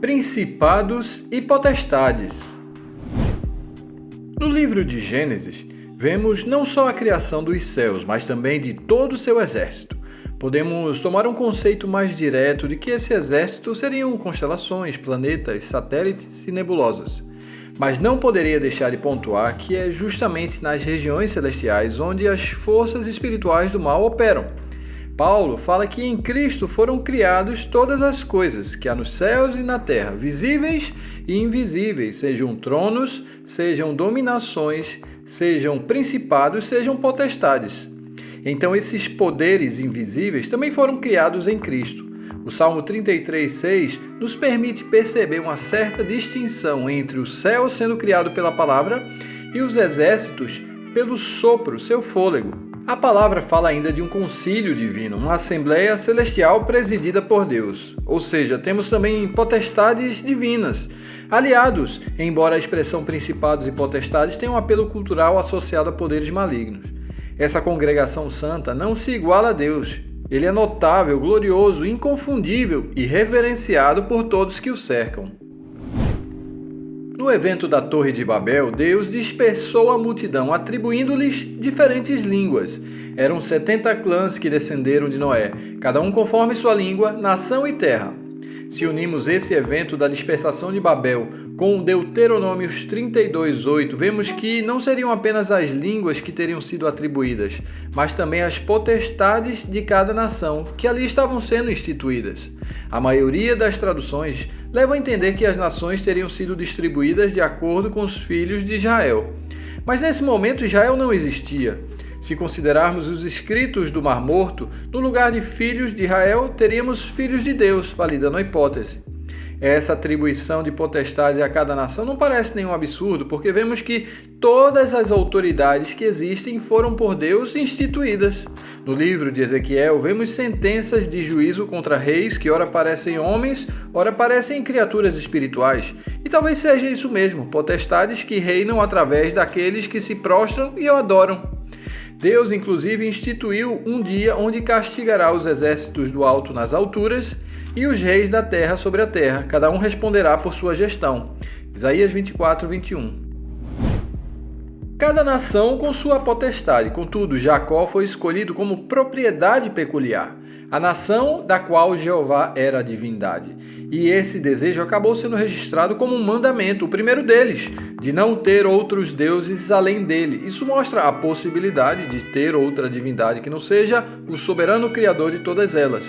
Principados e potestades. No livro de Gênesis, vemos não só a criação dos céus, mas também de todo o seu exército. Podemos tomar um conceito mais direto de que esse exército seriam constelações, planetas, satélites e nebulosas. Mas não poderia deixar de pontuar que é justamente nas regiões celestiais onde as forças espirituais do mal operam. Paulo fala que em Cristo foram criados todas as coisas que há nos céus e na terra, visíveis e invisíveis, sejam tronos, sejam dominações, sejam principados, sejam potestades. Então esses poderes invisíveis também foram criados em Cristo. O Salmo 33:6 nos permite perceber uma certa distinção entre o céu sendo criado pela palavra e os exércitos pelo sopro, seu fôlego. A palavra fala ainda de um concílio divino, uma assembleia celestial presidida por Deus. Ou seja, temos também potestades divinas, aliados, embora a expressão principados e potestades tenha um apelo cultural associado a poderes malignos. Essa congregação santa não se iguala a Deus. Ele é notável, glorioso, inconfundível e reverenciado por todos que o cercam. No evento da Torre de Babel, Deus dispersou a multidão, atribuindo-lhes diferentes línguas. Eram 70 clãs que descenderam de Noé, cada um conforme sua língua, nação e terra. Se unimos esse evento da dispersação de Babel com Deuteronômios 32:8, vemos que não seriam apenas as línguas que teriam sido atribuídas, mas também as potestades de cada nação que ali estavam sendo instituídas. A maioria das traduções leva a entender que as nações teriam sido distribuídas de acordo com os filhos de Israel. Mas nesse momento Israel não existia. Se considerarmos os escritos do Mar Morto, no lugar de filhos de Israel, teríamos filhos de Deus, validando a hipótese. Essa atribuição de potestades a cada nação não parece nenhum absurdo, porque vemos que todas as autoridades que existem foram por Deus instituídas. No livro de Ezequiel, vemos sentenças de juízo contra reis que ora parecem homens, ora parecem criaturas espirituais. E talvez seja isso mesmo, potestades que reinam através daqueles que se prostram e o adoram. Deus, inclusive, instituiu um dia onde castigará os exércitos do alto nas alturas e os reis da terra sobre a terra. Cada um responderá por sua gestão. Isaías 24:21. Cada nação com sua potestade. Contudo, Jacó foi escolhido como propriedade peculiar, a nação da qual Jeová era a divindade. E esse desejo acabou sendo registrado como um mandamento, o primeiro deles, de não ter outros deuses além dele. Isso mostra a possibilidade de ter outra divindade que não seja o soberano criador de todas elas.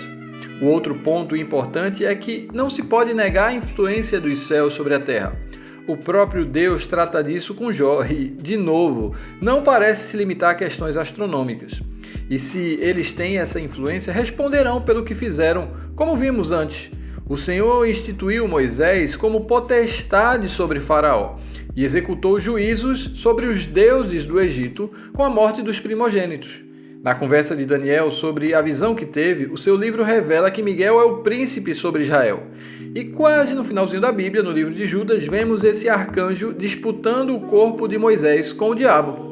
O outro ponto importante é que não se pode negar a influência dos céus sobre a terra. O próprio Deus trata disso com Jó e, de novo, não parece se limitar a questões astronômicas. E se eles têm essa influência, responderão pelo que fizeram, como vimos antes. O Senhor instituiu Moisés como potestade sobre Faraó e executou juízos sobre os deuses do Egito com a morte dos primogênitos. Na conversa de Daniel sobre a visão que teve, o seu livro revela que Miguel é o príncipe sobre Israel. E quase no finalzinho da Bíblia, no livro de Judas, vemos esse arcanjo disputando o corpo de Moisés com o diabo.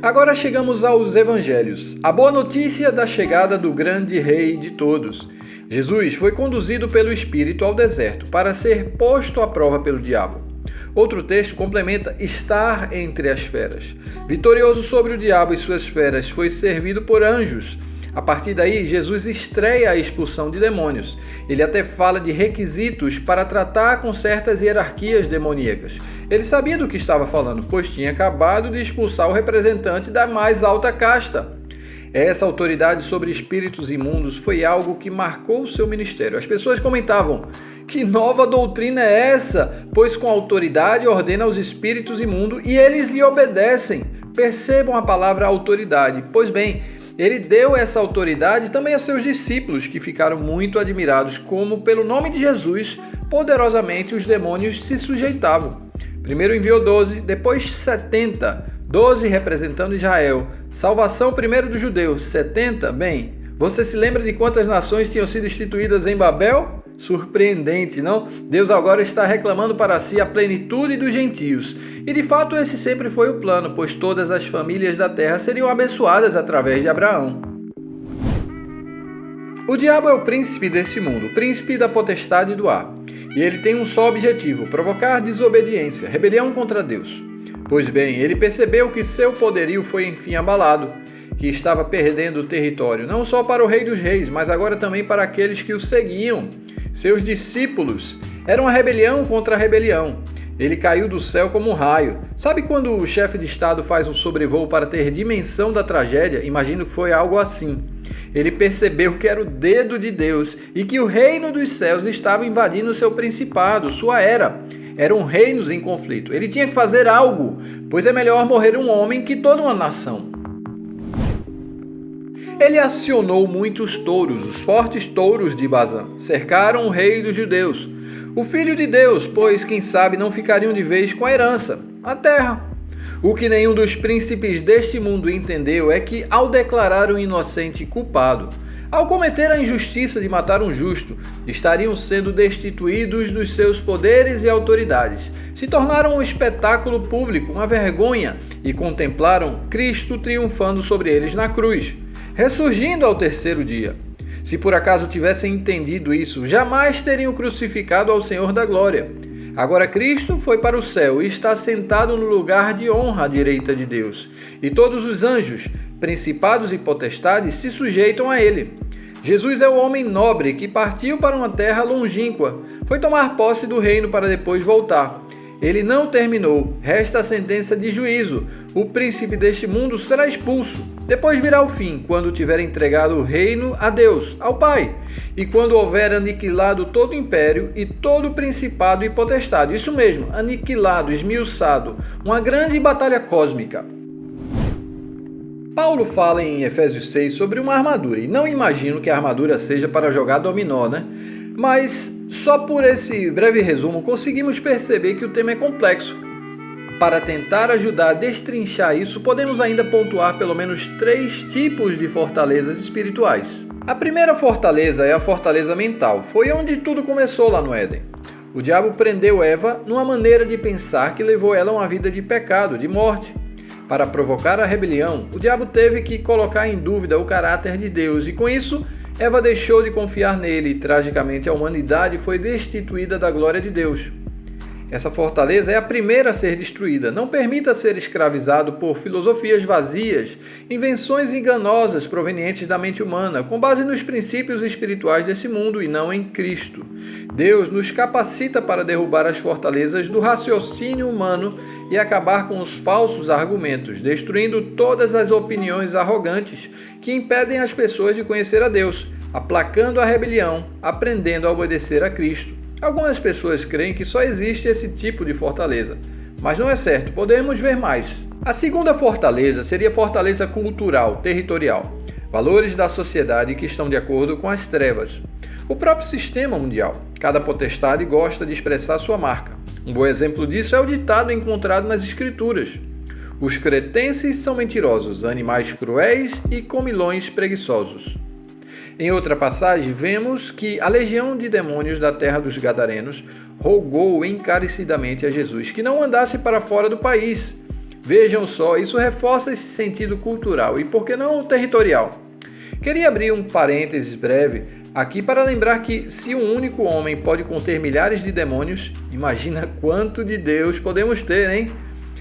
Agora chegamos aos evangelhos. A boa notícia da chegada do grande rei de todos. Jesus foi conduzido pelo Espírito ao deserto para ser posto à prova pelo diabo. Outro texto complementa estar entre as feras. Vitorioso sobre o diabo e suas feras, foi servido por anjos. A partir daí, Jesus estreia a expulsão de demônios. Ele até fala de requisitos para tratar com certas hierarquias demoníacas. Ele sabia do que estava falando, pois tinha acabado de expulsar o representante da mais alta casta. Essa autoridade sobre espíritos imundos foi algo que marcou o seu ministério. As pessoas comentavam: que nova doutrina é essa? Pois com autoridade ordena aos espíritos imundos e eles lhe obedecem. Percebam a palavra autoridade. Pois bem, ele deu essa autoridade também a seus discípulos, que ficaram muito admirados como, pelo nome de Jesus, poderosamente os demônios se sujeitavam. Primeiro enviou 12, depois 70, 12 representando Israel. Salvação primeiro dos judeus, 70, bem, você se lembra de quantas nações tinham sido instituídas em Babel? Surpreendente, não? Deus agora está reclamando para si a plenitude dos gentios. E de fato esse sempre foi o plano, pois todas as famílias da terra seriam abençoadas através de Abraão. O diabo é o príncipe deste mundo, o príncipe da potestade do ar. E ele tem um só objetivo: provocar desobediência, rebelião contra Deus. Pois bem, ele percebeu que seu poderio foi enfim abalado, que estava perdendo o território, não só para o Rei dos Reis, mas agora também para aqueles que o seguiam. Seus discípulos. Era uma rebelião contra a rebelião. Ele caiu do céu como um raio. Sabe quando o chefe de Estado faz um sobrevoo para ter dimensão da tragédia? Imagino que foi algo assim. Ele percebeu que era o dedo de Deus e que o reino dos céus estava invadindo seu principado, sua era. Eram reinos em conflito. Ele tinha que fazer algo, pois é melhor morrer um homem que toda uma nação. Ele acionou muitos touros, os fortes touros de Bazã. Cercaram o rei dos judeus, o filho de Deus, pois quem sabe não ficariam de vez com a herança, a terra. O que nenhum dos príncipes deste mundo entendeu é que, ao declarar um inocente culpado, ao cometer a injustiça de matar um justo, estariam sendo destituídos dos seus poderes e autoridades. Se tornaram um espetáculo público, uma vergonha, e contemplaram Cristo triunfando sobre eles na cruz, ressurgindo ao terceiro dia. Se por acaso tivessem entendido isso, jamais teriam crucificado ao Senhor da Glória. Agora Cristo foi para o céu e está sentado no lugar de honra à direita de Deus. E todos os anjos, principados e potestades se sujeitam a ele. Jesus é o homem nobre que partiu para uma terra longínqua. Foi tomar posse do reino para depois voltar. Ele não terminou, resta a sentença de juízo. O príncipe deste mundo será expulso. Depois virá o fim, quando tiver entregado o reino a Deus, ao Pai, e quando houver aniquilado todo o império e todo o principado e potestade. Isso mesmo, aniquilado, esmiuçado, uma grande batalha cósmica. Paulo fala em Efésios 6 sobre uma armadura, e não imagino que a armadura seja para jogar dominó, né? Mas só por esse breve resumo conseguimos perceber que o tema é complexo. Para tentar ajudar a destrinchar isso, podemos ainda pontuar pelo menos 3 tipos de fortalezas espirituais. A primeira fortaleza é a fortaleza mental. Foi onde tudo começou lá no Éden. O diabo prendeu Eva numa maneira de pensar que levou ela a uma vida de pecado, de morte. Para provocar a rebelião, o diabo teve que colocar em dúvida o caráter de Deus e, com isso, Eva deixou de confiar nele e, tragicamente, a humanidade foi destituída da glória de Deus. Essa fortaleza é a primeira a ser destruída. Não permita ser escravizado por filosofias vazias, invenções enganosas provenientes da mente humana, com base nos princípios espirituais desse mundo e não em Cristo. Deus nos capacita para derrubar as fortalezas do raciocínio humano e acabar com os falsos argumentos, destruindo todas as opiniões arrogantes que impedem as pessoas de conhecer a Deus, aplacando a rebelião, aprendendo a obedecer a Cristo. Algumas pessoas creem que só existe esse tipo de fortaleza, mas não é certo, podemos ver mais. A segunda fortaleza seria a fortaleza cultural, territorial, valores da sociedade que estão de acordo com as trevas. O próprio sistema mundial, cada potestade gosta de expressar sua marca. Um bom exemplo disso é o ditado encontrado nas Escrituras: os cretenses são mentirosos, animais cruéis e comilões preguiçosos. Em outra passagem, vemos que a legião de demônios da terra dos Gadarenos rogou encarecidamente a Jesus que não andasse para fora do país. Vejam só, isso reforça esse sentido cultural e, por que não, territorial. Queria abrir um parênteses breve aqui para lembrar que, se um único homem pode conter milhares de demônios, imagina quanto de Deus podemos ter, hein?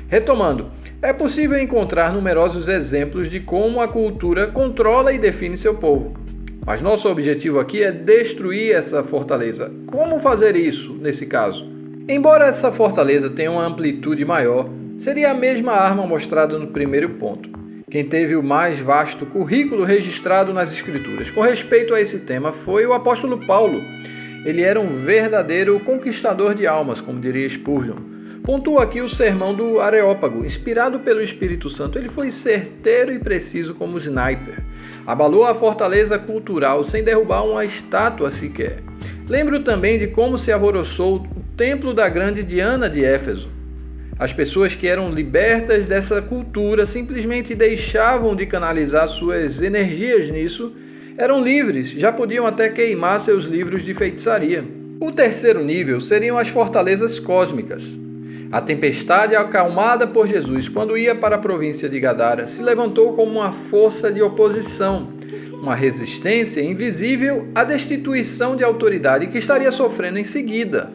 Retomando, é possível encontrar numerosos exemplos de como a cultura controla e define seu povo. Mas nosso objetivo aqui é destruir essa fortaleza. Como fazer isso, nesse caso? Embora essa fortaleza tenha uma amplitude maior, seria a mesma arma mostrada no primeiro ponto. Quem teve o mais vasto currículo registrado nas Escrituras com respeito a esse tema foi o apóstolo Paulo. Ele era um verdadeiro conquistador de almas, como diria Spurgeon. Pontua aqui o sermão do Areópago. Inspirado pelo Espírito Santo, ele foi certeiro e preciso como sniper. Abalou a fortaleza cultural sem derrubar uma estátua sequer. Lembro também de como se alvoroçou o templo da grande Diana de Éfeso. As pessoas que eram libertas dessa cultura simplesmente deixavam de canalizar suas energias nisso, eram livres, já podiam até queimar seus livros de feitiçaria. O terceiro nível seriam as fortalezas cósmicas. A tempestade, acalmada por Jesus quando ia para a província de Gadara, se levantou como uma força de oposição. uma resistência invisível à destituição de autoridade que estaria sofrendo em seguida.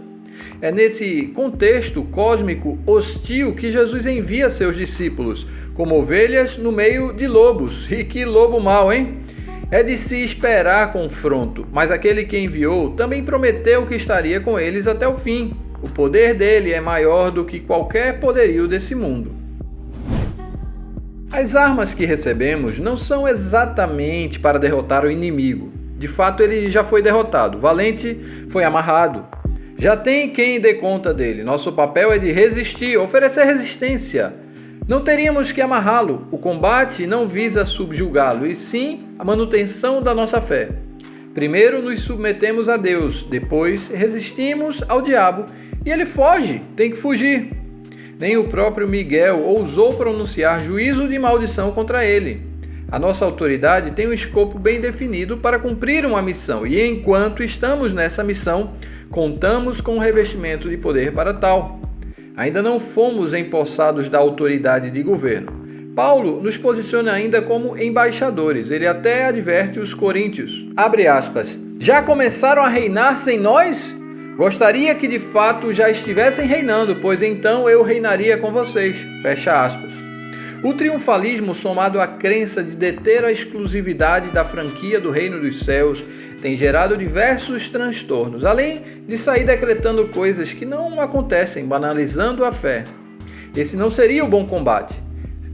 É nesse contexto cósmico hostil que Jesus envia seus discípulos, como ovelhas no meio de lobos. E que lobo mau, hein? É de se esperar confronto, mas aquele que enviou também prometeu que estaria com eles até o fim. O poder dele é maior do que qualquer poderio desse mundo. As armas que recebemos não são exatamente para derrotar o inimigo. De fato, ele já foi derrotado. O valente foi amarrado. Já tem quem dê conta dele. Nosso papel é de resistir, oferecer resistência. Não teríamos que amarrá-lo. O combate não visa subjugá-lo, e sim a manutenção da nossa fé. Primeiro nos submetemos a Deus, depois resistimos ao diabo e ele foge, tem que fugir. Nem o próprio Miguel ousou pronunciar juízo de maldição contra ele. A nossa autoridade tem um escopo bem definido para cumprir uma missão, e enquanto estamos nessa missão, contamos com o revestimento de poder para tal. Ainda não fomos empossados da autoridade de governo. Paulo nos posiciona ainda como embaixadores. Ele até adverte os coríntios. Abre aspas. Já começaram a reinar sem nós? Gostaria que de fato já estivessem reinando, pois então eu reinaria com vocês. Fecha aspas. O triunfalismo, somado à crença de deter a exclusividade da franquia do reino dos céus, tem gerado diversos transtornos, além de sair decretando coisas que não acontecem, banalizando a fé. Esse não seria o bom combate.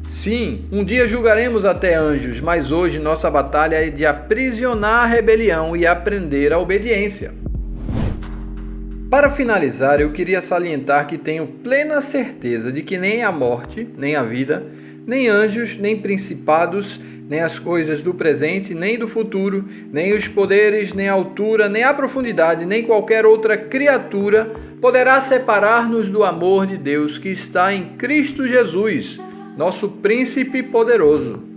Sim, um dia julgaremos até anjos, mas hoje nossa batalha é de aprisionar a rebelião e aprender a obediência. Para finalizar, eu queria salientar que tenho plena certeza de que nem a morte, nem a vida, nem anjos, nem principados, nem as coisas do presente, nem do futuro, nem os poderes, nem a altura, nem a profundidade, nem qualquer outra criatura poderá separar-nos do amor de Deus que está em Cristo Jesus, nosso príncipe poderoso.